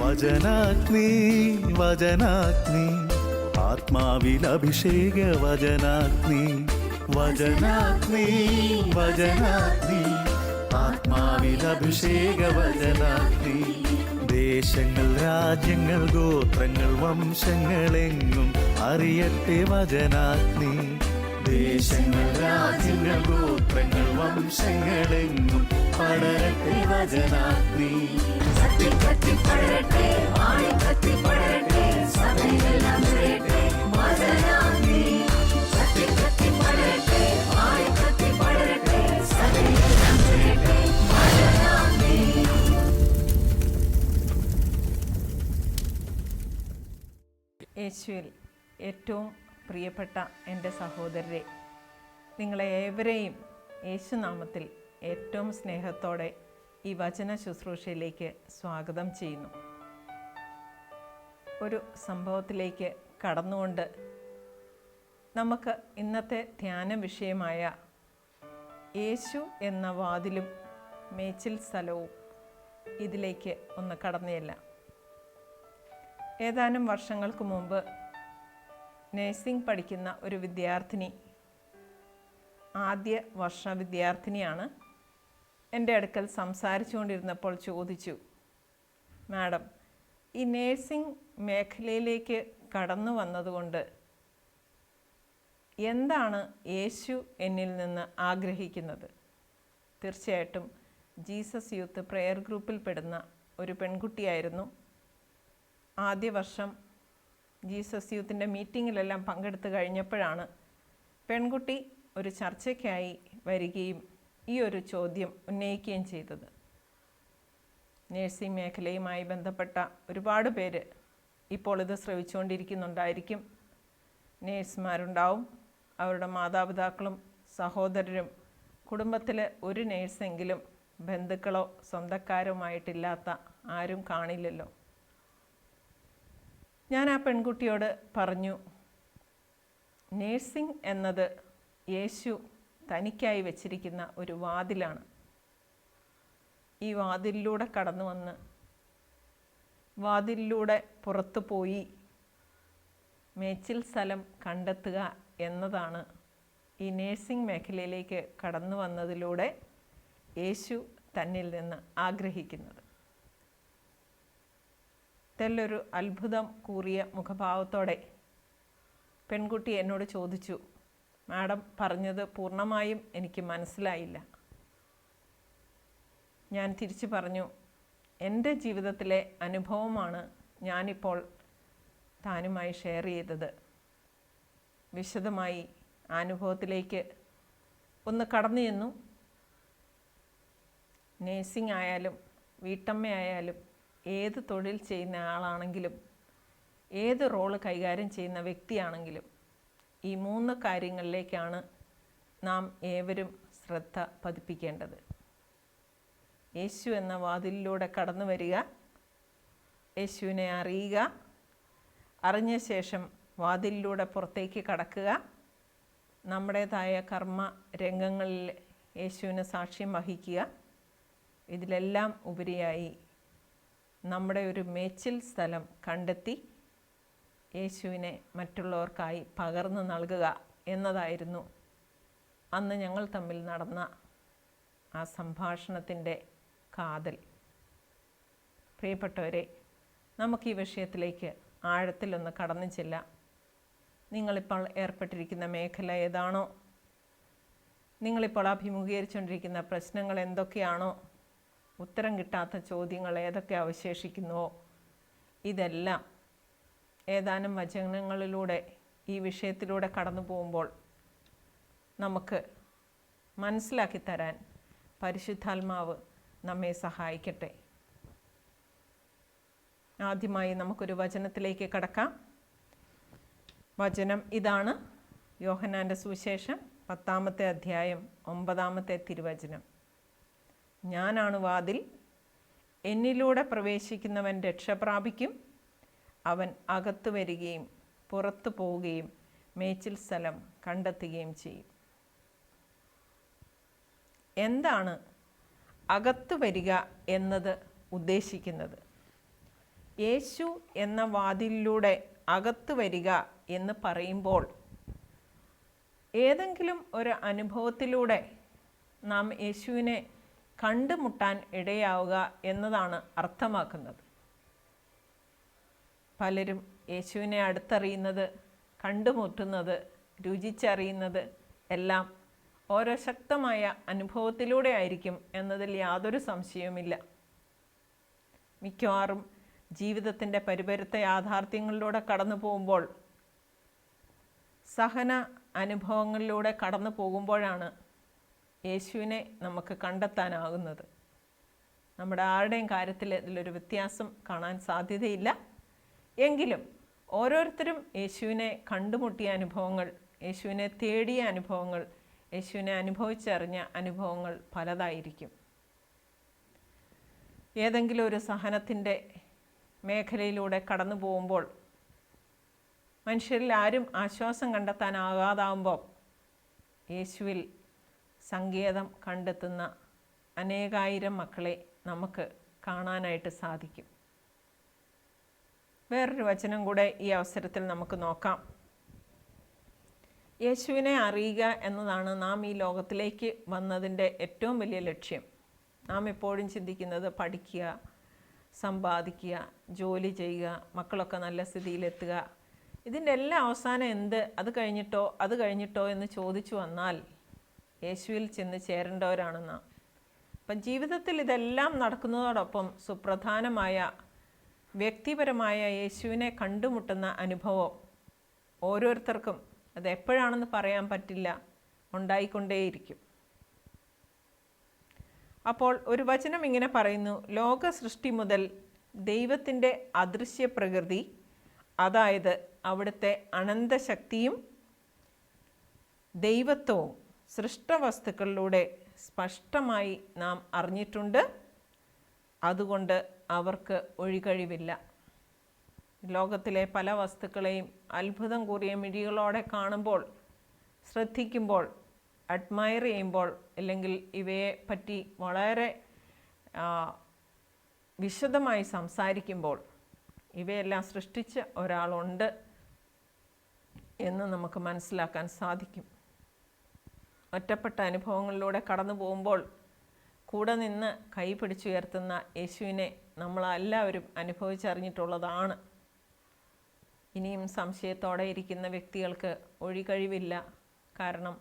വചനാഗ്നി വചനാഗ്നി ആത്മാവിൽ അഭിഷേക വചനാഗ്നി വചനാഗ്നി വചനാഗ്നി ആത്മാവിൽ അഭിഷേക വചനാഗ്നി ദേശങ്ങൾ രാജ്യങ്ങൾ ഗോത്രങ്ങൾ വംശങ്ങളെങ്ങും അറിയട്ടെ വചനാഗ്നി ദേശങ്ങൾ രാജ്യങ്ങൾ ഗോത്രങ്ങൾ വംശങ്ങളെങ്ങും പടരട്ടെ വചനാഗ്നി യേശുവിൽ ഏറ്റവും പ്രിയപ്പെട്ട എൻ്റെ സഹോദരരെ, നിങ്ങളെ ഏവരെയും യേശുനാമത്തിൽ ഏറ്റവും സ്നേഹത്തോടെ ഈ വചന ശുശ്രൂഷയിലേക്ക് സ്വാഗതം ചെയ്യുന്നു. ഒരു സംഭവത്തിലേക്ക് കടന്നുകൊണ്ട് നമുക്ക് ഇന്നത്തെ ധ്യാന വിഷയമായ യേശു എന്ന വാതിലും മേച്ചിൽ സ്ഥലവും ഇതിലേക്ക് ഒന്ന് കടന്നുചെല്ലാം. ഏതാനും വർഷങ്ങൾക്ക് മുമ്പ് നഴ്സിംഗ് പഠിക്കുന്ന ഒരു വിദ്യാർത്ഥിനി, ആദ്യ വർഷ വിദ്യാർത്ഥിനിയാണ്, എൻ്റെ അടുക്കൽ സംസാരിച്ചുകൊണ്ടിരുന്നപ്പോൾ ചോദിച്ചു, മാഡം, ഈ നഴ്സിംഗ് മേഖലയിലേക്ക് കടന്നു വന്നതുകൊണ്ട് എന്താണ് യേശു എന്നിൽ നിന്ന് ആഗ്രഹിക്കുന്നത്? തീർച്ചയായിട്ടും ജീസസ് യൂത്ത് പ്രെയർ ഗ്രൂപ്പിൽ പെടുന്ന ഒരു പെൺകുട്ടിയായിരുന്നു. ആദ്യ വർഷം ജീസസ് യൂത്തിൻ്റെ മീറ്റിങ്ങിലെല്ലാം പങ്കെടുത്തു കഴിഞ്ഞപ്പോഴാണ് പെൺകുട്ടി ഒരു ചർച്ചയ്ക്കായി വരികയും ഈ ഒരു ചോദ്യം ഉന്നയിക്കുകയും ചെയ്തത്. നഴ്സിംഗ് മേഖലയുമായി ബന്ധപ്പെട്ട ഒരുപാട് പേര് ഇപ്പോൾ ഇത് ശ്രവിച്ചുകൊണ്ടിരിക്കുന്നുണ്ടായിരിക്കും. നേഴ്സുമാരുണ്ടാവും, അവരുടെ മാതാപിതാക്കളും സഹോദരരും, കുടുംബത്തിൽ ഒരു നേഴ്സെങ്കിലും ബന്ധുക്കളോ സ്വന്തക്കാരുമായിട്ടില്ലാത്ത ആരും കാണില്ലല്ലോ. ഞാൻ ആ പെൺകുട്ടിയോട് പറഞ്ഞു, നേഴ്സിംഗ് എന്നത് യേശു തനിക്കായി വച്ചിരിക്കുന്ന ഒരു വാതിലാണ്. ഈ വാതിലിലൂടെ കടന്നു വന്ന് വാതിലിലൂടെ പുറത്തു പോയി മേച്ചിൽ സ്ഥലം കണ്ടെത്തുക എന്നതാണ് ഈ നേഴ്സിംഗ് മേഖലയിലേക്ക് കടന്നു വന്നതിലൂടെ യേശു തന്നിൽ നിന്ന് ആഗ്രഹിക്കുന്നത്. തെല്ലൊരു അത്ഭുതം കൂറിയ മുഖഭാവത്തോടെ പെൺകുട്ടി എന്നോട് ചോദിച്ചു, മാഡം പറഞ്ഞത് പൂർണ്ണമായും എനിക്ക് മനസ്സിലായില്ല. ഞാൻ തിരിച്ചു പറഞ്ഞു, എൻ്റെ ജീവിതത്തിലെ അനുഭവമാണ് ഞാനിപ്പോൾ താനുമായി ഷെയർ ചെയ്തത്. വിശദമായി അനുഭവത്തിലേക്ക് ഒന്ന് കടന്നു ചെന്നു. നേഴ്സിംഗ് ആയാലും വീട്ടമ്മയായാലും ഏത് തൊഴിൽ ചെയ്യുന്ന ആളാണെങ്കിലും ഏത് റോള് കൈകാര്യം ചെയ്യുന്ന വ്യക്തിയാണെങ്കിലും ഈ 3 കാര്യങ്ങളിലേക്കാണ് നാം ഏവരും ശ്രദ്ധ പതിപ്പിക്കേണ്ടത്. യേശു എന്ന വാതിലിലൂടെ കടന്നു വരിക, യേശുവിനെ അറിയുക, അറിഞ്ഞ ശേഷം വാതിലിലൂടെ പുറത്തേക്ക് കടക്കുക, നമ്മുടേതായ കർമ്മ രംഗങ്ങളിൽ യേശുവിന് സാക്ഷ്യം വഹിക്കുക. ഇതിലെല്ലാം ഉപരിയായി നമ്മുടെ ഒരു മേച്ചിൽ സ്ഥലം കണ്ടെത്തി യേശുവിനെ മറ്റുള്ളവർക്കായി പകർന്നു നൽകുക എന്നതായിരുന്നു അന്ന് ഞങ്ങൾ തമ്മിൽ നടന്ന ആ സംഭാഷണത്തിൻ്റെ കാതൽ. പ്രിയപ്പെട്ടവരെ, നമുക്ക് ഈ വിഷയത്തിലേക്ക് ആഴത്തിലൊന്ന് കടന്നു ചെല്ലാം. നിങ്ങളിപ്പോൾ ഏർപ്പെട്ടിരിക്കുന്ന മേഖല ഏതാണോ, നിങ്ങളിപ്പോൾ അഭിമുഖീകരിച്ചുകൊണ്ടിരിക്കുന്ന പ്രശ്നങ്ങൾ എന്തൊക്കെയാണോ, ഉത്തരം കിട്ടാത്ത ചോദ്യങ്ങൾ ഏതൊക്കെ അവശേഷിക്കുന്നുവോ, ഇതെല്ലാം ഏതാനും വചനങ്ങളിലൂടെ ഈ വിഷയത്തിലൂടെ കടന്നു പോകുമ്പോൾ നമുക്ക് മനസ്സിലാക്കി തരാൻ പരിശുദ്ധാത്മാവ് നമ്മെ സഹായിക്കട്ടെ. ആദ്യമായി നമുക്കൊരു വചനത്തിലേക്ക് കടക്കാം. വചനം ഇതാണ്, യോഹന്നാൻ്റെ സുവിശേഷം 10-ാമത്തെ അധ്യായം 9-ാമത്തെ തിരുവചനം. ഞാനാണ് വാതിൽ, എന്നിലൂടെ പ്രവേശിക്കുന്നവൻ രക്ഷ പ്രാപിക്കും, അവൻ അകത്തു വരികയും പുറത്തു പോവുകയും മേച്ചിൽ സ്ഥലം കണ്ടെത്തുകയും ചെയ്യും. എന്താണ് അകത്തു വരിക എന്നത് ഉദ്ദേശിക്കുന്നത്? യേശു എന്ന വാതിലിലൂടെ അകത്ത് വരിക എന്ന് പറയുമ്പോൾ ഏതെങ്കിലും ഒരു അനുഭവത്തിലൂടെ നാം യേശുവിനെ കണ്ടുമുട്ടാൻ ഇടയാവുക എന്നതാണ് അർത്ഥമാക്കുന്നത്. പലരും യേശുവിനെ അടുത്തറിയുന്നത്, കണ്ടുമുട്ടുന്നത്, രുചിച്ചറിയുന്നത് എല്ലാം ഓരോ ശക്തമായ അനുഭവത്തിലൂടെ ആയിരിക്കും എന്നതിൽ യാതൊരു സംശയവുമില്ല. മിക്കവാറും ജീവിതത്തിൻ്റെ പരിപരുത്ത യാഥാർത്ഥ്യങ്ങളിലൂടെ കടന്നു പോകുമ്പോൾ, സഹന അനുഭവങ്ങളിലൂടെ കടന്നു പോകുമ്പോഴാണ് യേശുവിനെ നമുക്ക് കണ്ടെത്താനാകുന്നത്. നമ്മുടെ ആരുടെയും കാര്യത്തിൽ ഇതിലൊരു വ്യത്യാസം കാണാൻ സാധ്യതയില്ല. എങ്കിലും ഓരോരുത്തരും യേശുവിനെ കണ്ടുമുട്ടിയ അനുഭവങ്ങൾ, യേശുവിനെ തേടിയ അനുഭവങ്ങൾ, യേശുവിനെ അനുഭവിച്ചറിഞ്ഞ അനുഭവങ്ങൾ പലതായിരിക്കും. ഏതെങ്കിലും ഒരു സഹനത്തിൻ്റെ മേഖലയിലൂടെ കടന്നു പോകുമ്പോൾ മനുഷ്യരിൽ ആരും ആശ്വാസം കണ്ടെത്താനാകാതാവുമ്പോൾ യേശുവിൽ സങ്കേതം കണ്ടെത്തുന്ന അനേകായിരം മക്കളെ നമുക്ക് കാണാനായിട്ട് സാധിക്കും. വേറൊരു വചനം കൂടെ ഈ അവസരത്തിൽ നമുക്ക് നോക്കാം. യേശുവിനെ അറിയുക എന്നതാണ് നാം ഈ ലോകത്തിലേക്ക് വന്നതിൻ്റെ ഏറ്റവും വലിയ ലക്ഷ്യം. നാം എപ്പോഴും ചിന്തിക്കുന്നത് പഠിക്കുക, സമ്പാദിക്കുക, ജോലി ചെയ്യുക, മക്കളൊക്കെ നല്ല സ്ഥിതിയിലെത്തുക, ഇതിൻ്റെ എല്ലാ അവസാനം എന്ത്, അത് കഴിഞ്ഞിട്ടോ എന്ന് ചോദിച്ചു വന്നാൽ യേശുവിൽ ചെന്ന് ചേരേണ്ടവരാണ് നാം. അപ്പം ജീവിതത്തിൽ ഇതെല്ലാം നടക്കുന്നതോടൊപ്പം സുപ്രധാനമായ വ്യക്തിപരമായ യേശുവിനെ കണ്ടുമുട്ടുന്ന അനുഭവം ഓരോരുത്തർക്കും അത് എപ്പോഴാണെന്ന് പറയാൻ പറ്റില്ല, ഉണ്ടായിക്കൊണ്ടേയിരിക്കും. അപ്പോൾ ഒരു വചനം ഇങ്ങനെ പറയുന്നു: ലോക സൃഷ്ടി മുതൽ ദൈവത്തിൻ്റെ അദൃശ്യ പ്രകൃതി, അതായത് അവിടുത്തെ അനന്തശക്തിയും ദൈവത്വവും സൃഷ്ടവസ്തുക്കളിലൂടെ സ്പഷ്ടമായി നാം അറിഞ്ഞിട്ടുണ്ട്. അതുകൊണ്ട് അവർക്ക് ഒഴികഴിവില്ല. ലോകത്തിലെ പല വസ്തുക്കളെയും അത്ഭുതം കൂറിയ മിഴികളോടെ കാണുമ്പോൾ, ശ്രദ്ധിക്കുമ്പോൾ, അഡ്മയർ ചെയ്യുമ്പോൾ, അല്ലെങ്കിൽ ഇവയെ പറ്റി വളരെ വിശദമായി സംസാരിക്കുമ്പോൾ ഇവയെല്ലാം സൃഷ്ടിച്ച ഒരാളുണ്ട് എന്ന് നമുക്ക് മനസ്സിലാക്കാൻ സാധിക്കും. ഒറ്റപ്പെട്ട അനുഭവങ്ങളിലൂടെ കടന്നു പോകുമ്പോൾ കൂടെ നിന്ന് കൈ പിടിച്ചുയർത്തുന്ന യേശുവിനെ നമ്മളെല്ലാവരും അനുഭവിച്ചറിഞ്ഞിട്ടുള്ളതാണ്. ഇനിയും സംശയത്തോടെ ഇരിക്കുന്ന വ്യക്തികൾക്ക് ഒഴികഴിവില്ല. കാരണം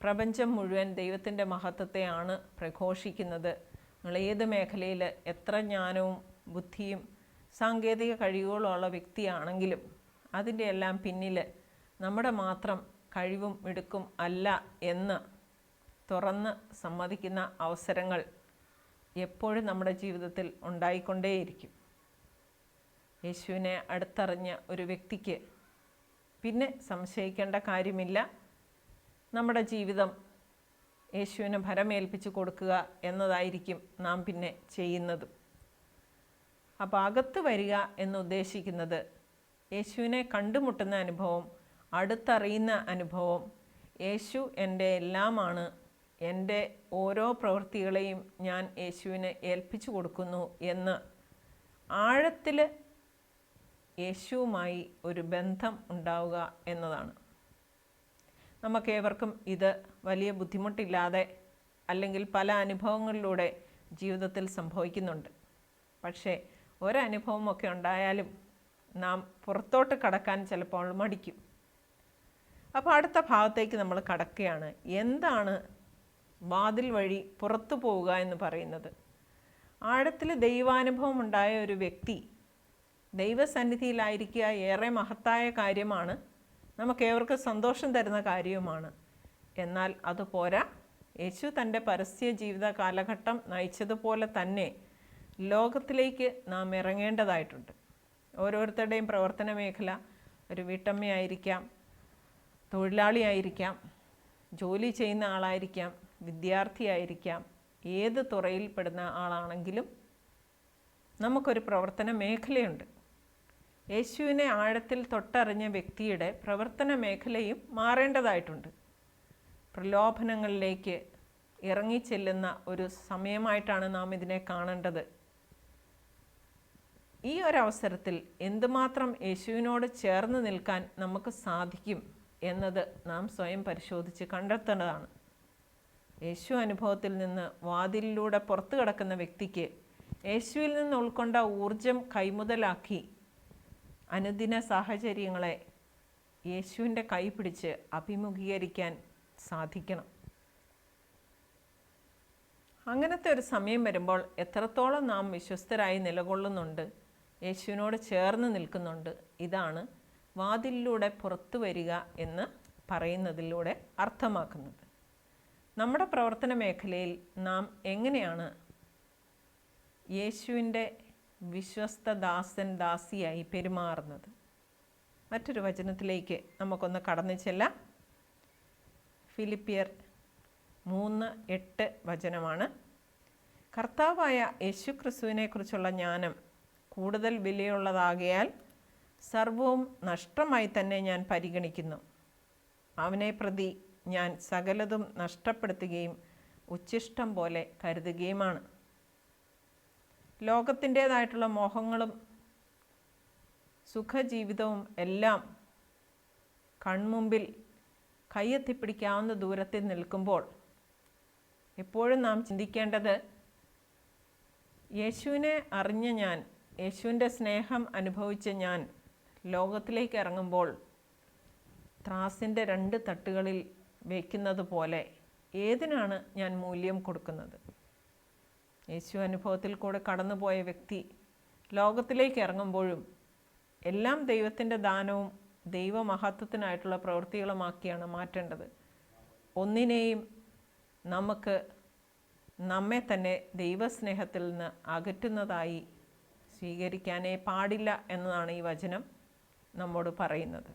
പ്രപഞ്ചം മുഴുവൻ ദൈവത്തിൻ്റെ മഹത്വത്തെയാണ് പ്രഘോഷിക്കുന്നത്. നിങ്ങൾ ഏത് മേഖലയിൽ എത്ര ജ്ഞാനവും ബുദ്ധിയും സാങ്കേതിക കഴിവുകളുള്ള വ്യക്തിയാണെങ്കിലും അതിൻ്റെ എല്ലാം പിന്നിൽ നമ്മുടെ മാത്രം കഴിവും മിടുക്കും അല്ല എന്ന് തുറന്ന് സമ്മതിക്കുന്ന അവസരങ്ങൾ എപ്പോഴും നമ്മുടെ ജീവിതത്തിൽ ഉണ്ടായിക്കൊണ്ടേയിരിക്കും. യേശുവിനെ അടുത്തറിഞ്ഞ ഒരു വ്യക്തിക്ക് പിന്നെ സംശയിക്കേണ്ട കാര്യമില്ല. നമ്മുടെ ജീവിതം യേശുവിന് ഭരമേൽപ്പിച്ചു കൊടുക്കുക എന്നതായിരിക്കും നാം പിന്നെ ചെയ്യുന്നതും. അപ്പോൾ അകത്ത് വരിക എന്നുദ്ദേശിക്കുന്നത് യേശുവിനെ കണ്ടുമുട്ടുന്ന അനുഭവം, അടുത്തറിയുന്ന അനുഭവം, യേശു എൻ്റെ എല്ലാമാണ്, എൻ്റെ ഓരോ പ്രവൃത്തികളെയും ഞാൻ യേശുവിന് ഏൽപ്പിച്ചു കൊടുക്കുന്നു എന്ന് ആഴത്തിൽ യേശുവുമായി ഒരു ബന്ധം ഉണ്ടാവുക എന്നതാണ്. നമുക്കേവർക്കും ഇത് വലിയ ബുദ്ധിമുട്ടില്ലാതെ അല്ലെങ്കിൽ പല അനുഭവങ്ങളിലൂടെ ജീവിതത്തിൽ സംഭവിക്കുന്നുണ്ട്. പക്ഷേ ഒരനുഭവമൊക്കെ ഉണ്ടായാലും നാം പുറത്തോട്ട് കടക്കാൻ ചിലപ്പോൾ മടിക്കും. അപ്പോൾ അടുത്ത ഭാഗത്തേക്ക് നമ്മൾ കടക്കുകയാണ്. എന്താണ് വാതിൽ വഴി പുറത്തു പോവുക എന്ന് പറയുന്നത്? ആഴത്തിൽ ദൈവാനുഭവം ഉണ്ടായ ഒരു വ്യക്തി ദൈവസന്നിധിയിലായിരിക്കുക ഏറെ മഹത്തായ കാര്യമാണ്, നമുക്കേവർക്കും സന്തോഷം തരുന്ന കാര്യവുമാണ്. എന്നാൽ അതുപോരാ, യേശു തൻ്റെ പരസ്യ ജീവിത കാലഘട്ടം നയിച്ചതുപോലെ തന്നെ ലോകത്തിലേക്ക് നാം ഇറങ്ങേണ്ടതായിട്ടുണ്ട്. ഓരോരുത്തരുടെയും പ്രവർത്തന മേഖല ഒരു വീട്ടമ്മയായിരിക്കാം, തൊഴിലാളിയായിരിക്കാം, ജോലി ചെയ്യുന്ന ആളായിരിക്കാം, വിദ്യാർത്ഥിയായിരിക്കാം, ഏത് തുറയിൽപ്പെടുന്ന ആളാണെങ്കിലും നമുക്കൊരു പ്രവർത്തന മേഖലയുണ്ട്. യേശുവിനെ ആഴത്തിൽ തൊട്ടറിഞ്ഞ വ്യക്തിയുടെ പ്രവർത്തന മേഖലയും മാറേണ്ടതായിട്ടുണ്ട്. പ്രലോഭനങ്ങളിലേക്ക് ഇറങ്ങിച്ചെല്ലുന്ന ഒരു സമയമായിട്ടാണ് നാം ഇതിനെ കാണേണ്ടത്. ഈ ഒരവസരത്തിൽ എന്തുമാത്രം യേശുവിനോട് ചേർന്ന് നിൽക്കാൻ നമുക്ക് സാധിക്കും എന്നത് നാം സ്വയം പരിശോധിച്ച് കണ്ടെത്തേണ്ടതാണ്. യേശു അനുഭവത്തിൽ നിന്ന് വാതിലിലൂടെ പുറത്തു കടക്കുന്ന വ്യക്തിക്ക് യേശുവിൽ നിന്ന് ഉൾക്കൊണ്ട ഊർജം കൈമുതലാക്കി അനുദിന സാഹചര്യങ്ങളെ യേശുവിൻ്റെ കൈ പിടിച്ച് അഭിമുഖീകരിക്കാൻ സാധിക്കണം. അങ്ങനത്തെ ഒരു സമയം വരുമ്പോൾ എത്രത്തോളം നാം വിശ്വസ്തരായി നിലകൊള്ളുന്നുണ്ട്, യേശുവിനോട് ചേർന്ന് നിൽക്കുന്നുണ്ട്, ഇതാണ് വാതിലിലൂടെ പുറത്തു വരിക എന്ന് പറയുന്നതിലൂടെ അർത്ഥമാക്കുന്നത്. നമ്മുടെ പ്രവർത്തന മേഖലയിൽ നാം എങ്ങനെയാണ് യേശുവിൻ്റെ വിശ്വസ്ത ദാസൻ ദാസിയായി പെരുമാറുന്നത്? മറ്റൊരു വചനത്തിലേക്ക് നമുക്കൊന്ന് കടന്നു ചെല്ലാം. ഫിലിപ്പിയർ 3:8 വചനമാണ്. കർത്താവായ യേശു ക്രിസ്തുവിനെക്കുറിച്ചുള്ള ജ്ഞാനം കൂടുതൽ വിലയുള്ളതാകയാൽ സർവവും നഷ്ടമായി തന്നെ ഞാൻ പരിഗണിക്കുന്നു. അവനെ പ്രതി ഞാൻ സകലതും നഷ്ടപ്പെടുത്തുകയും ഉച്ഛിഷ്ടം പോലെ കരുതുകയുമാണ്. ലോകത്തിൻ്റേതായിട്ടുള്ള മോഹങ്ങളും സുഖജീവിതവും എല്ലാം കൺമുമ്പിൽ കയ്യെത്തിപ്പിടിക്കാവുന്ന ദൂരത്തിൽ നിൽക്കുമ്പോൾ എപ്പോഴും നാം ചിന്തിക്കേണ്ടത്, യേശുവിനെ അറിഞ്ഞ ഞാൻ, യേശുവിൻ്റെ സ്നേഹം അനുഭവിച്ച ഞാൻ ലോകത്തിലേക്ക് ഇറങ്ങുമ്പോൾ ത്രാസിൻ്റെ 2 തട്ടുകളിൽ വയ്ക്കുന്നത് പോലെ ഏതിനാണ് ഞാൻ മൂല്യം കൊടുക്കുന്നത്? യേശു അനുഭവത്തിൽ കൂടെ കടന്നുപോയ വ്യക്തി ലോകത്തിലേക്ക് ഇറങ്ങുമ്പോഴും എല്ലാം ദൈവത്തിൻ്റെ ദാനവും ദൈവമഹത്വത്തിനായിട്ടുള്ള പ്രവൃത്തികളുമാക്കിയാണ് മാറ്റേണ്ടത്. ഒന്നിനെയും നമുക്ക് നമ്മെ തന്നെ ദൈവസ്നേഹത്തിൽ നിന്ന് അകറ്റുന്നതായി സ്വീകരിക്കാനേ പാടില്ല എന്നതാണ് ഈ വചനം നമ്മോട് പറയുന്നത്.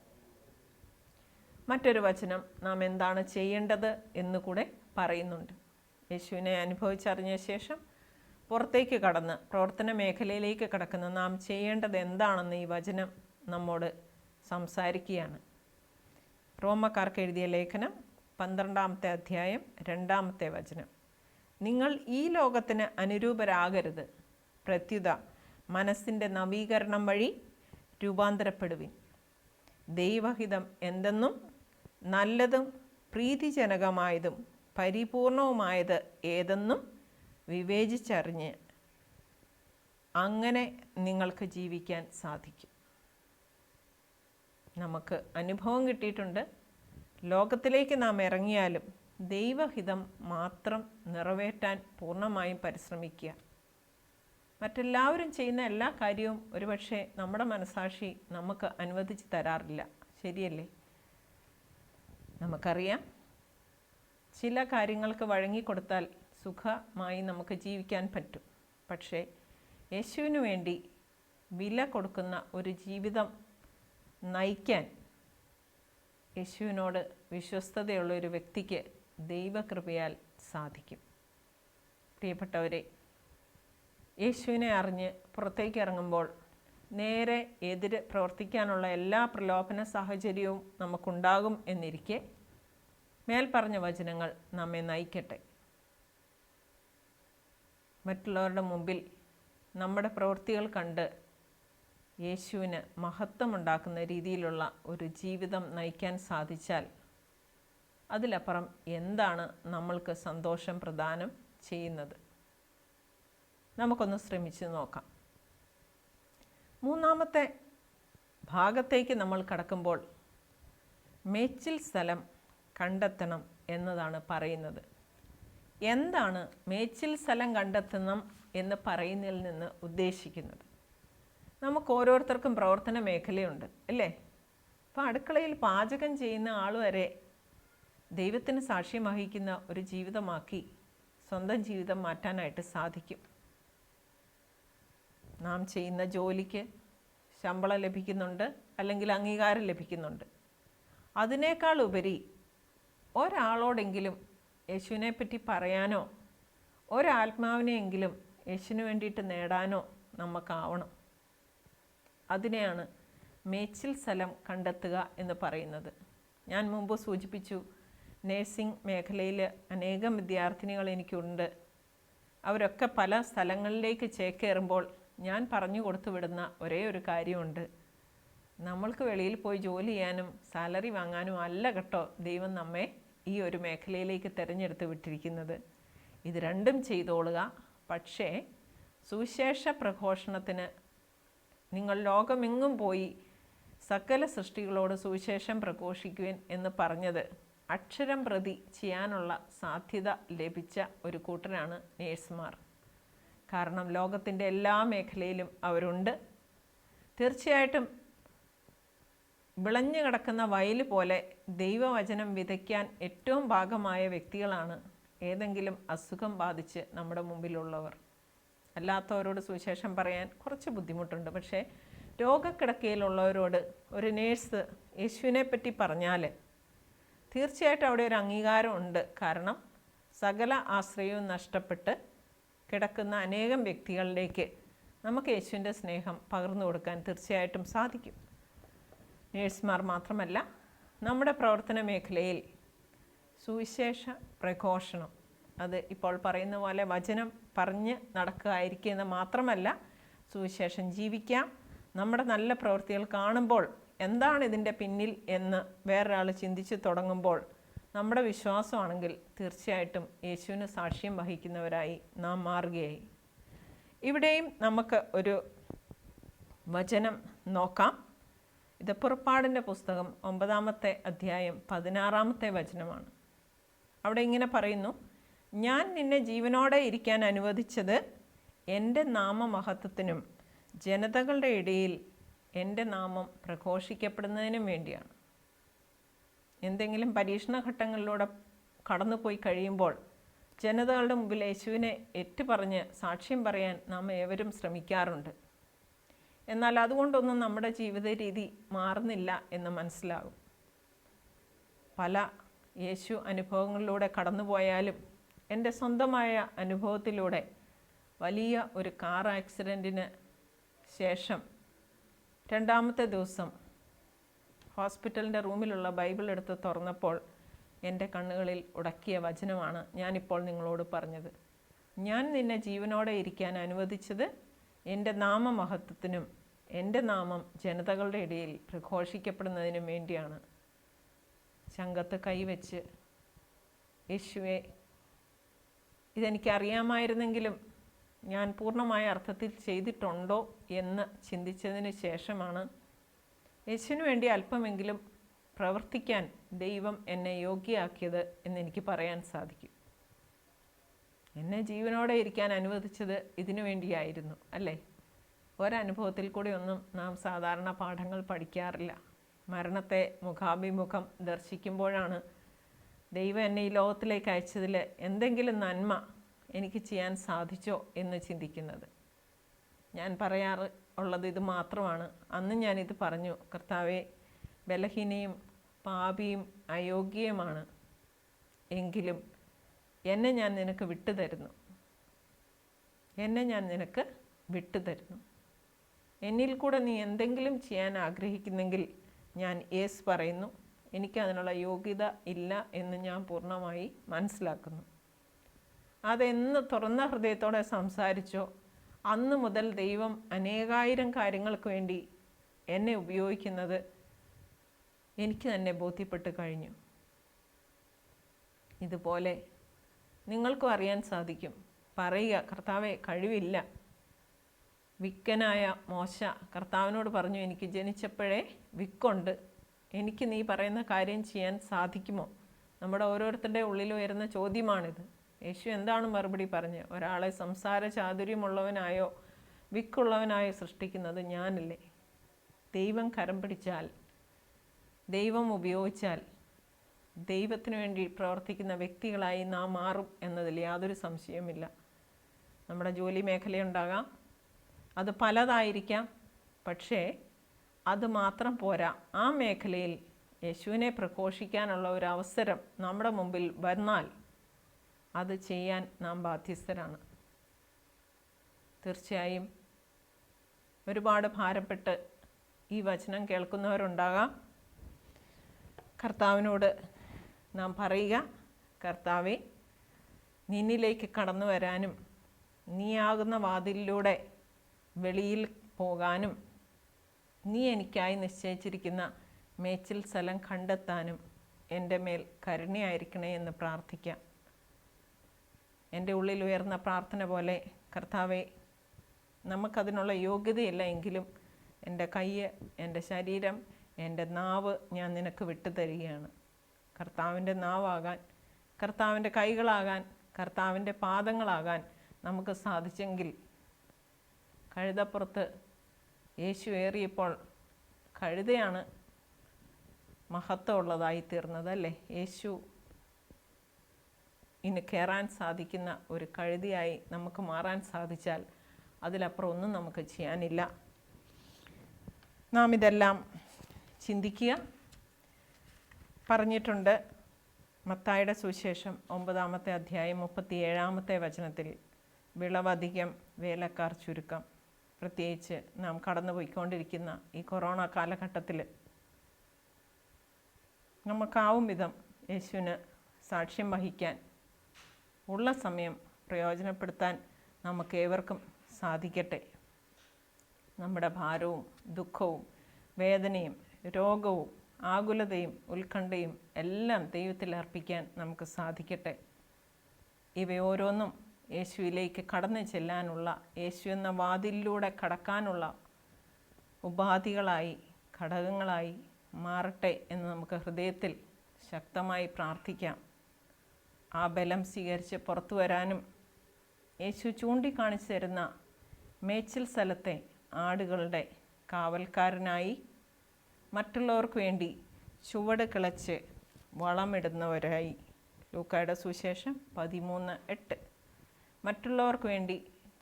മറ്റൊരു വചനം നാം എന്താണ് ചെയ്യേണ്ടത് എന്ന് കൂടെ പറയുന്നുണ്ട്. യേശുവിനെ അനുഭവിച്ചറിഞ്ഞ ശേഷം പുറത്തേക്ക് കടന്ന് പ്രവർത്തന മേഖലയിലേക്ക് കടക്കുന്ന നാം ചെയ്യേണ്ടത് എന്താണെന്ന് ഈ വചനം നമ്മോട് സംസാരിക്കുകയാണ്. റോമക്കാർക്ക് എഴുതിയ ലേഖനം 12-ാമത്തെ അധ്യായം 2-ാമത്തെ വചനം. നിങ്ങൾ ഈ ലോകത്തിന് അനുരൂപരാകരുത്, പ്രത്യുത മനസ്സിൻ്റെ നവീകരണം വഴി രൂപാന്തരപ്പെടുവിൻ. ദൈവഹിതം എന്തെന്നും നല്ലതും പ്രീതിജനകമായതും പരിപൂർണവുമായത് ഏതെന്നും വിവേചിച്ചറിഞ്ഞ് അങ്ങനെ നിങ്ങൾക്ക് ജീവിക്കാൻ സാധിക്കും. നമുക്ക് അനുഭവം കിട്ടിയിട്ടുണ്ട്. ലോകത്തിലേക്ക് നാം ഇറങ്ങിയാലും ദൈവഹിതം മാത്രം നിറവേറ്റാൻ പൂർണ്ണമായും പരിശ്രമിക്കുക. മറ്റെല്ലാവരും ചെയ്യുന്ന എല്ലാ കാര്യവും ഒരുപക്ഷെ നമ്മുടെ മനസാക്ഷി നമുക്ക് അനുവദിച്ച് തരാറില്ല, ശരിയല്ലേ? നമുക്കറിയാം, ചില കാര്യങ്ങൾക്ക് വഴങ്ങിക്കൊടുത്താൽ സുഖമായി നമുക്ക് ജീവിക്കാൻ പറ്റും. പക്ഷേ യേശുവിന് വേണ്ടി വില കൊടുക്കുന്ന ഒരു ജീവിതം നയിക്കാൻ യേശുവിനോട് വിശ്വസ്തതയുള്ള ഒരു വ്യക്തിക്ക് ദൈവകൃപയാൽ സാധിക്കും. പ്രിയപ്പെട്ടവരെ, യേശുവിനെ അറിഞ്ഞ് പുറത്തേക്ക് ഇറങ്ങുമ്പോൾ നേരെ എതിര് പ്രവർത്തിക്കാനുള്ള എല്ലാ പ്രലോഭന സാഹചര്യവും നമുക്കുണ്ടാകും എന്നിരിക്കെ മേൽപ്പറഞ്ഞ വചനങ്ങൾ നമ്മെ നയിക്കട്ടെ. മറ്റുള്ളവരുടെ മുമ്പിൽ നമ്മുടെ പ്രവൃത്തികൾ കണ്ട് യേശുവിന് മഹത്വമുണ്ടാക്കുന്ന രീതിയിലുള്ള ഒരു ജീവിതം നയിക്കാൻ സാധിച്ചാൽ അതിലപ്പുറം എന്താണ് നമ്മൾക്ക് സന്തോഷം പ്രദാനം ചെയ്യുന്നത്? നമുക്കൊന്ന് ശ്രമിച്ചു നോക്കാം. 3-ാമത്തെ ഭാഗത്തേക്ക് നമ്മൾ കടക്കുമ്പോൾ മേച്ചിൽ സ്ഥലം കണ്ടെത്തണം എന്നതാണ് പറയുന്നത്. എന്താണ് മേച്ചിൽ സ്ഥലം കണ്ടെത്തണം എന്ന് പറയുന്നതിൽ നിന്ന് ഉദ്ദേശിക്കുന്നത്? നമുക്ക് ഓരോരുത്തർക്കും പ്രവർത്തന മേഖലയുണ്ട്, അല്ലേ? അപ്പോൾ അടുക്കളയിൽ പാചകം ചെയ്യുന്ന ആൾ വരെ ദൈവത്തിന് സാക്ഷ്യം വഹിക്കുന്ന ഒരു ജീവിതമാക്കി സ്വന്തം ജീവിതം മാറ്റാനായിട്ട് സാധിക്കും. നാം ചെയ്യുന്ന ജോലിക്ക് ശമ്പളം ലഭിക്കുന്നുണ്ട്, അല്ലെങ്കിൽ അംഗീകാരം ലഭിക്കുന്നുണ്ട്. അതിനേക്കാൾ ഉപരി ഒരാളോടെങ്കിലും യേശുവിനെപ്പറ്റി പറയാനോ ഒരാത്മാവിനെയെങ്കിലും യേശുവിന് വേണ്ടിയിട്ട് നേടാനോ നമുക്കാവണം. അതിനെയാണ് മേച്ചിൽ സ്ഥലം കണ്ടെത്തുക എന്ന് പറയുന്നത്. ഞാൻ മുമ്പ് സൂചിപ്പിച്ചു, നേഴ്സിംഗ് മേഖലയിൽ അനേകം വിദ്യാർത്ഥിനികൾ എനിക്കുണ്ട്. അവരൊക്കെ പല സ്ഥലങ്ങളിലേക്ക് ചേക്കേറുമ്പോൾ ഞാൻ പറഞ്ഞു കൊടുത്തു വിടുന്ന ഒരേ ഒരു കാര്യമുണ്ട്. നമ്മൾക്ക് വെളിയിൽ പോയി ജോലി ചെയ്യാനും സാലറി വാങ്ങാനും അല്ല കേട്ടോ ദൈവം നമ്മെ ഈ ഒരു മേഖലയിലേക്ക് തിരഞ്ഞെടുത്ത് വിട്ടിരിക്കുന്നത്. ഇത് രണ്ടും ചെയ്തോളുക. പക്ഷേ സുവിശേഷ പ്രഘോഷണത്തിന് നിങ്ങൾ ലോകമെങ്ങും പോയി സകല സൃഷ്ടികളോട് സുവിശേഷം പ്രഘോഷിക്കുവിൻ എന്ന് പറഞ്ഞത് അക്ഷരം പ്രതി ചെയ്യാനുള്ള സാധ്യത ലഭിച്ച ഒരു കൂട്ടരാണ് നേഴ്സുമാർ. കാരണം ലോകത്തിൻ്റെ എല്ലാ മേഖലയിലും അവരുണ്ട്. തീർച്ചയായിട്ടും വിളഞ്ഞു കിടക്കുന്ന വയൽ പോലെ ദൈവവചനം വിതയ്ക്കാൻ ഏറ്റവും ഭാഗമായ വ്യക്തികളാണ് ഏതെങ്കിലും അസുഖം ബാധിച്ച് നമ്മുടെ മുമ്പിലുള്ളവർ. അല്ലാത്തവരോട് സുവിശേഷം പറയാൻ കുറച്ച് ബുദ്ധിമുട്ടുണ്ട്. പക്ഷേ രോഗക്കിടക്കയിലുള്ളവരോട് ഒരു നേഴ്സ് യേശുവിനെ പറ്റി പറഞ്ഞാൽ തീർച്ചയായിട്ടും അവിടെ ഒരു അംഗീകാരം ഉണ്ട്. കാരണം സകല ആശ്രയവും നഷ്ടപ്പെട്ട് കിടക്കുന്ന അനേകം വ്യക്തികളിലേക്ക് നമുക്ക് യേശുവിൻ്റെ സ്നേഹം പകർന്നു കൊടുക്കാൻ തീർച്ചയായിട്ടും സാധിക്കും. നേഴ്സുമാർ മാത്രമല്ല, നമ്മുടെ പ്രവർത്തന മേഖലയിൽ സുവിശേഷ പ്രഘോഷണം, അത് ഇപ്പോൾ പറയുന്ന പോലെ വചനം പറഞ്ഞ് നടക്കുകയായിരിക്കുക എന്ന് മാത്രമല്ല, സുവിശേഷം ജീവിക്കാം. നമ്മുടെ നല്ല പ്രവൃത്തികൾ കാണുമ്പോൾ എന്താണ് ഇതിൻ്റെ പിന്നിൽ എന്ന് വേറൊരാൾ ചിന്തിച്ച് തുടങ്ങുമ്പോൾ നമ്മുടെ വിശ്വാസമാണെങ്കിൽ തീർച്ചയായിട്ടും യേശുവിന് സാക്ഷ്യം വഹിക്കുന്നവരായി നാം മാറുകയായി. ഇവിടെയും നമുക്ക് ഒരു വചനം നോക്കാം. ഇത് പുറപ്പാടിൻ്റെ പുസ്തകം 9-ാമത്തെ അധ്യായം 16-ാമത്തെ വചനമാണ്. അവിടെ ഇങ്ങനെ പറയുന്നു, ഞാൻ നിന്നെ ജീവനോടെ ഇരിക്കാൻ അനുവദിച്ചത് എൻ്റെ നാമമഹത്വത്തിനും ജനതകളുടെ ഇടയിൽ എൻ്റെ നാമം പ്രഘോഷിക്കപ്പെടുന്നതിനും വേണ്ടിയാണ്. എന്തെങ്കിലും പരീക്ഷണഘട്ടങ്ങളിലൂടെ കടന്നുപോയി കഴിയുമ്പോൾ ജനതകളുടെ മുമ്പിൽ യേശുവിനെ ഏറ്റുപറഞ്ഞ് സാക്ഷ്യം പറയാൻ നാം ഏവരും ശ്രമിക്കാറുണ്ട്. എന്നാൽ അതുകൊണ്ടൊന്നും നമ്മുടെ ജീവിത രീതി മാറുന്നില്ല എന്ന് മനസ്സിലാകും. പല യേശു അനുഭവങ്ങളിലൂടെ കടന്നുപോയാലും എൻ്റെ സ്വന്തമായ അനുഭവത്തിലൂടെ വലിയ ഒരു കാർ ആക്സിഡൻറ്റിന് ശേഷം 2-ാമത്തെ ദിവസം ഹോസ്പിറ്റലിൻ്റെ റൂമിലുള്ള ബൈബിൾ എടുത്ത് തുറന്നപ്പോൾ എൻ്റെ കണ്ണുകളിൽ ഉടക്കിയ വചനമാണ് ഞാനിപ്പോൾ നിങ്ങളോട് പറഞ്ഞത്. ഞാൻ നിന്നെ ജീവനോടെ ഇരിക്കാൻ അനുവദിച്ചത് എൻ്റെ നാമമഹത്വത്തിനും എൻ്റെ നാമം ജനതകളുടെ ഇടയിൽ പ്രഘോഷിക്കപ്പെടുന്നതിനും വേണ്ടിയാണ്. ചങ്കത്ത് കൈവച്ച് യേശുവേ, ഇതെനിക്കറിയാമായിരുന്നെങ്കിലും ഞാൻ പൂർണ്ണമായ അർത്ഥത്തിൽ ചെയ്തിട്ടുണ്ടോ എന്ന് ചിന്തിച്ചതിന് ശേഷമാണ് യേശുവിന് വേണ്ടി അല്പമെങ്കിലും പ്രവർത്തിക്കാൻ ദൈവം എന്നെ യോഗ്യയാക്കിയത് എന്നെനിക്ക് പറയാൻ സാധിക്കും. എന്നെ ജീവനോടെ ഇരിക്കാൻ അനുവദിച്ചത് ഇതിനു വേണ്ടിയായിരുന്നു, അല്ലേ? ഒരനുഭവത്തിൽ കൂടി ഒന്നും നാം സാധാരണ പാഠങ്ങൾ പഠിക്കാറില്ല. മരണത്തെ മുഖാഭിമുഖം ദർശിക്കുമ്പോഴാണ് ദൈവം എന്നെ ഈ ലോകത്തിലേക്ക് അയച്ചതിൽ എന്തെങ്കിലും നന്മ എനിക്ക് ചെയ്യാൻ സാധിച്ചോ എന്ന് ചിന്തിക്കുന്നത്. ഞാൻ പറയാറ് ഉള്ളത് ഇത് മാത്രമാണ്. അന്ന് ഞാനിത് പറഞ്ഞു, കർത്താവേ, ബലഹീനയും പാപിയും അയോഗ്യയുമാണ്, എങ്കിലും എന്നെ ഞാൻ നിനക്ക് വിട്ടുതരുന്നു. എന്നെ ഞാൻ നിനക്ക് വിട്ടുതരുന്നു. എന്നിൽ കൂടെ നീ എന്തെങ്കിലും ചെയ്യാൻ ആഗ്രഹിക്കുന്നെങ്കിൽ ഞാൻ യേസ് പറയുന്നു. എനിക്കതിനുള്ള യോഗ്യത ഇല്ല എന്ന് ഞാൻ പൂർണ്ണമായി മനസ്സിലാക്കുന്നു. അതെന്ന് തുറന്ന ഹൃദയത്തോടെ സംസാരിച്ചോ അന്ന് മുതൽ ദൈവം അനേകായിരം കാര്യങ്ങൾക്ക് വേണ്ടി എന്നെ ഉപയോഗിക്കുന്നത് എനിക്ക് തന്നെ ബോധ്യപ്പെട്ട് കഴിഞ്ഞു. ഇതുപോലെ നിങ്ങൾക്കും അറിയാൻ സാധിക്കും. പറയുക, കർത്താവെ, കഴിവില്ല. വിക്കനായ മോശ കർത്താവിനോട് പറഞ്ഞു, എനിക്ക് ജനിച്ചപ്പോഴേ വിക്കുണ്ട്, എനിക്ക് നീ പറയുന്ന കാര്യം ചെയ്യാൻ സാധിക്കുമോ? നമ്മുടെ ഓരോരുത്തരുടെ ഉള്ളിൽ വരുന്ന ചോദ്യമാണിത്. യേശു എന്താണ് മറുപടി പറഞ്ഞ്? ഒരാളെ സംസാര ചാതുര്യമുള്ളവനായോ വിക്കുള്ളവനായോ സൃഷ്ടിക്കുന്നത് ഞാനല്ലേ? ദൈവം കരം പിടിച്ചാൽ, ദൈവം ഉപയോഗിച്ചാൽ ദൈവത്തിന് വേണ്ടി പ്രവർത്തിക്കുന്ന വ്യക്തികളായി നാം മാറും എന്നതിൽ യാതൊരു സംശയവുമില്ല. നമ്മുടെ ജോലി മേഖലയുണ്ടാകാം, അത് പലതായിരിക്കാം. പക്ഷേ അത് മാത്രം പോരാ. ആ മേഖലയിൽ യേശുവിനെ പ്രഘോഷിക്കാനുള്ള ഒരു അവസരം നമ്മുടെ മുമ്പിൽ വന്നാൽ അത് ചെയ്യാൻ നാം ബാധ്യസ്ഥരാണ്. തീർച്ചയായും ഒരുപാട് ഭാരപ്പെട്ട് ഈ വചനം കേൾക്കുന്നവരുണ്ടാകാം. കർത്താവിനോട് നാം പറയുക, കർത്താവെ, നിന്നിലേക്ക് കടന്നു വരാനും നീയാകുന്ന വാതിലിലൂടെ വെളിയിൽ പോകാനും നീ എനിക്കായി നിശ്ചയിച്ചിരിക്കുന്ന മേച്ചിൽ സ്ഥലം കണ്ടെത്താനും എൻ്റെ മേൽ കരുണയായിരിക്കണേ എന്ന് പ്രാർത്ഥിക്കാം. എൻ്റെ ഉള്ളിൽ ഉയർന്ന പ്രാർത്ഥന പോലെ, കർത്താവെ, നമുക്കതിനുള്ള യോഗ്യതയില്ല എങ്കിലും എൻ്റെ കയ്യ്, എൻ്റെ ശരീരം, എൻ്റെ നാവ് ഞാൻ നിനക്ക് വിട്ടു തരികയാണ്. കർത്താവിൻ്റെ നാവാകാൻ, കർത്താവിൻ്റെ കൈകളാകാൻ, കർത്താവിൻ്റെ പാദങ്ങളാകാൻ നമുക്ക് സാധിച്ചെങ്കിൽ, കഴുതപ്പുറത്ത് യേശു ഏറിയപ്പോൾ കഴുതയാണ് മഹത്വമുള്ളതായി തീർന്നത്, അല്ലേ? യേശു ഇനി കയറാൻ സാധിക്കുന്ന ഒരു കഴുതയായി നമുക്ക് മാറാൻ സാധിച്ചാൽ അതിലപ്പുറം ഒന്നും നമുക്ക് ചെയ്യാനില്ല. നാം ഇതെല്ലാം ചിന്തിക്കുക. പറഞ്ഞിട്ടുണ്ട് മത്തായിയുടെ സുവിശേഷം 9-ാമത്തെ അധ്യായം 37-ാമത്തെ വചനത്തിൽ, വിളവധികം വേലക്കാർ ചുരുക്കം. പ്രത്യേകിച്ച് നാം കടന്നുപോയിക്കൊണ്ടിരിക്കുന്ന ഈ കൊറോണ കാലഘട്ടത്തിൽ നമുക്കാവും വിധം യേശുവിന് സാക്ഷ്യം വഹിക്കാൻ ഉള്ള സമയം പ്രയോജനപ്പെടുത്താൻ നമുക്കേവർക്കും സാധിക്കട്ടെ. നമ്മുടെ ഭാരവും ദുഃഖവും വേദനയും രോഗവും ആകുലതയും ഉത്കണ്ഠയും എല്ലാം ദൈവത്തിൽ അർപ്പിക്കാൻ നമുക്ക് സാധിക്കട്ടെ. ഇവയോരോന്നും യേശുവിലേക്ക് കടന്നു ചെല്ലാനുള്ള, യേശു എന്ന വാതിലിലൂടെ കടക്കാനുള്ള ഉപാധികളായി, ഘടകങ്ങളായി മാറട്ടെ എന്ന് നമുക്ക് ഹൃദയത്തിൽ ശക്തമായി പ്രാർത്ഥിക്കാം. ആ ബലം സ്വീകരിച്ച് പുറത്തു വരാനും യേശു ചൂണ്ടിക്കാണിച്ചു തരുന്ന മേച്ചിൽ സ്ഥലത്തെ ആടുകളുടെ കാവൽക്കാരനായി മറ്റുള്ളവർക്ക് വേണ്ടി ചുവട് കിളച്ച് വളമിടുന്നവരായി. ലൂക്കായുടെ സുവിശേഷം 13:8. മറ്റുള്ളവർക്ക് വേണ്ടി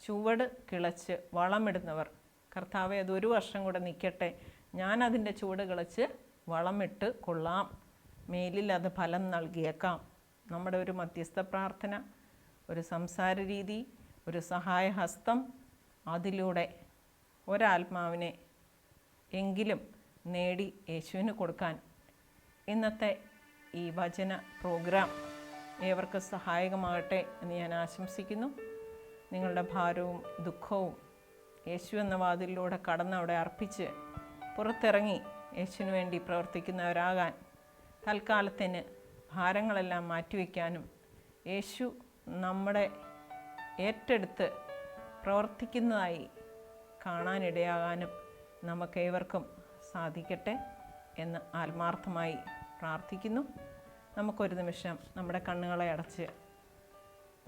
ചുവട് കിളച്ച് വളമിടുന്നവർ. കർത്താവെ, അത് 1 വർഷം കൂടെ നിൽക്കട്ടെ, ഞാനതിൻ്റെ ചുവട് കിളച്ച് വളമിട്ട് കൊള്ളാം, മേലിൽ അത് ഫലം നൽകിയേക്കാം. നമ്മുടെ ഒരു മധ്യസ്ഥ പ്രാർത്ഥന, ഒരു സംസാര രീതി, ഒരു സഹായഹസ്തം, അതിലൂടെ ഒരാത്മാവിനെ എങ്കിലും നേടി യേശുവിന് കൊടുക്കാൻ ഇന്നത്തെ ഈ വചന പ്രോഗ്രാം ഏവർക്കും സഹായകമാകട്ടെ എന്ന് ഞാൻ ആശംസിക്കുന്നു. നിങ്ങളുടെ ഭാരവും ദുഃഖവും യേശു എന്ന വാതിലിലൂടെ കടന്ന് അവിടെ അർപ്പിച്ച് പുറത്തിറങ്ങി യേശുവിന് വേണ്ടി പ്രവർത്തിക്കുന്നവരാകാൻ, തൽക്കാലത്തിന് ഭാരങ്ങളെല്ലാം മാറ്റിവെക്കാനും യേശു നമ്മുടെ ഏറ്റെടുത്ത് പ്രവർത്തിക്കുന്നതായി കാണാനിടയാകാനും നമുക്കേവർക്കും സാധിക്കട്ടെ എന്ന് ആത്മാർത്ഥമായി പ്രാർത്ഥിക്കുന്നു. നമുക്കൊരു നിമിഷം നമ്മുടെ കണ്ണുകളെ അടച്ച്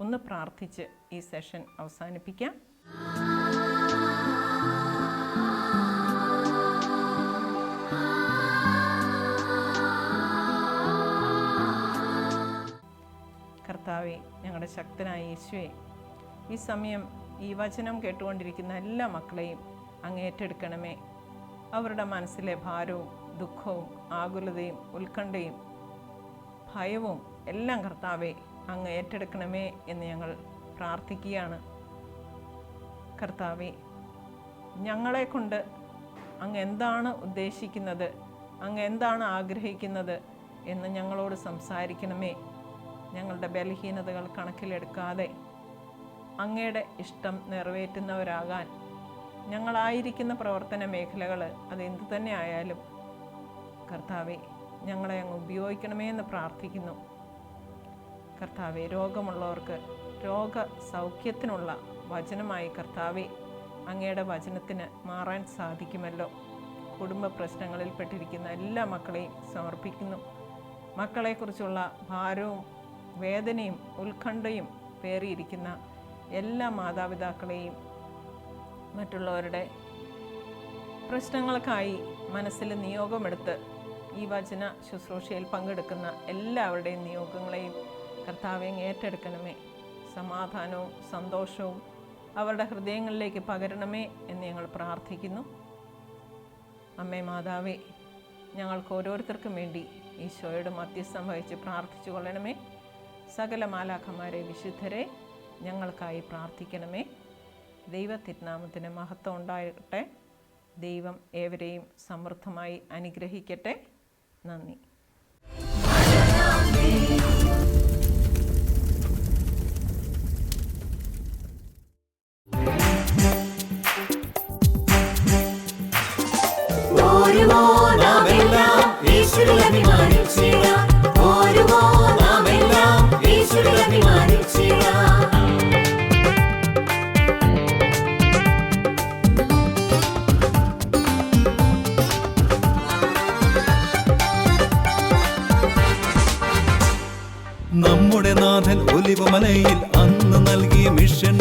ഒന്ന് പ്രാർത്ഥിച്ച് ഈ സെഷൻ അവസാനിപ്പിക്കാം. കർത്താവേ, ഞങ്ങളുടെ ശക്തനായ യേശുവേ, ഈ സമയം ഈ വചനം കേട്ടുകൊണ്ടിരിക്കുന്ന എല്ലാ മക്കളെയും അങ്ങ് ഏറ്റെടുക്കണമേ. അവരുടെ മനസ്സിലെ ഭാരവും ദുഃഖവും ആകുലതയും ഉത്കണ്ഠയും ഭയവും എല്ലാം കർത്താവെ അങ്ങ് ഏറ്റെടുക്കണമേ എന്ന് ഞങ്ങൾ പ്രാർത്ഥിക്കുകയാണ്. കർത്താവെ, ഞങ്ങളെ കൊണ്ട് അങ്ങ് എന്താണ് ഉദ്ദേശിക്കുന്നത്, അങ്ങ് എന്താണ് ആഗ്രഹിക്കുന്നത് എന്ന് ഞങ്ങളോട് സംസാരിക്കണമേ. ഞങ്ങളുടെ ബലഹീനതകൾ കണക്കിലെടുക്കാതെ അങ്ങയുടെ ഇഷ്ടം നിറവേറ്റുന്നവരാകാൻ ഞങ്ങളായിരിക്കുന്ന പ്രവർത്തന മേഖലകൾ അതെന്തു തന്നെ ആയാലും കർത്താവെ ഞങ്ങളെ അങ്ങ് ഉപയോഗിക്കണമേ എന്ന് പ്രാർത്ഥിക്കുന്നു. കർത്താവെ, രോഗമുള്ളവർക്ക് രോഗസൗഖ്യത്തിനുള്ള വചനമായി കർത്താവെ അങ്ങയുടെ വചനത്തിന് മാറാൻ സാധിക്കുമല്ലോ. കുടുംബ പ്രശ്നങ്ങളിൽപ്പെട്ടിരിക്കുന്ന എല്ലാ മക്കളെയും സമർപ്പിക്കുന്നു. മക്കളെക്കുറിച്ചുള്ള ഭാരവും വേദനയും ഉത്കണ്ഠയും പേറിയിരിക്കുന്ന എല്ലാ മാതാപിതാക്കളെയും മറ്റുള്ളവരുടെ പ്രശ്നങ്ങൾക്കായി മനസ്സിൽ നിയോഗമെടുത്ത് ഈ വചന ശുശ്രൂഷയിൽ പങ്കെടുക്കുന്ന എല്ലാവരുടെയും നിയോഗങ്ങളെയും കർത്താവെ ഏറ്റെടുക്കണമേ. സമാധാനവും സന്തോഷവും അവരുടെ ഹൃദയങ്ങളിലേക്ക് പകരണമേ എന്ന് ഞങ്ങൾ പ്രാർത്ഥിക്കുന്നു. അമ്മേ മാതാവേ, ഞങ്ങൾക്ക് ഓരോരുത്തർക്കും വേണ്ടി ഈശോയുടെ മധ്യസ്ഥം വഹിച്ച് പ്രാർത്ഥിച്ചു കൊള്ളണമേ. സകല മാലാഖമാരെ വിശുദ്ധരെ ഞങ്ങൾക്കായി പ്രാർത്ഥിക്കണമേ. ദൈവത്തിരുനാമത്തിന് മഹത്വം ഉണ്ടാകട്ടെ. ദൈവം ഏവരെയും സമൃദ്ധമായി അനുഗ്രഹിക്കട്ടെ. നന്ദി. പോരുമോ നാമെല്ലാം യേശുവിൽ അഭിമാനിച്ചിടാം. പോരുമോ നാമെല്ലാം യേശുവിൽ അഭിമാനിച്ചിടാം. നമ്മുടെ നാഥൻ ഒലിവമലയിൽ അന്ന് നൽകിയ മിഷൻ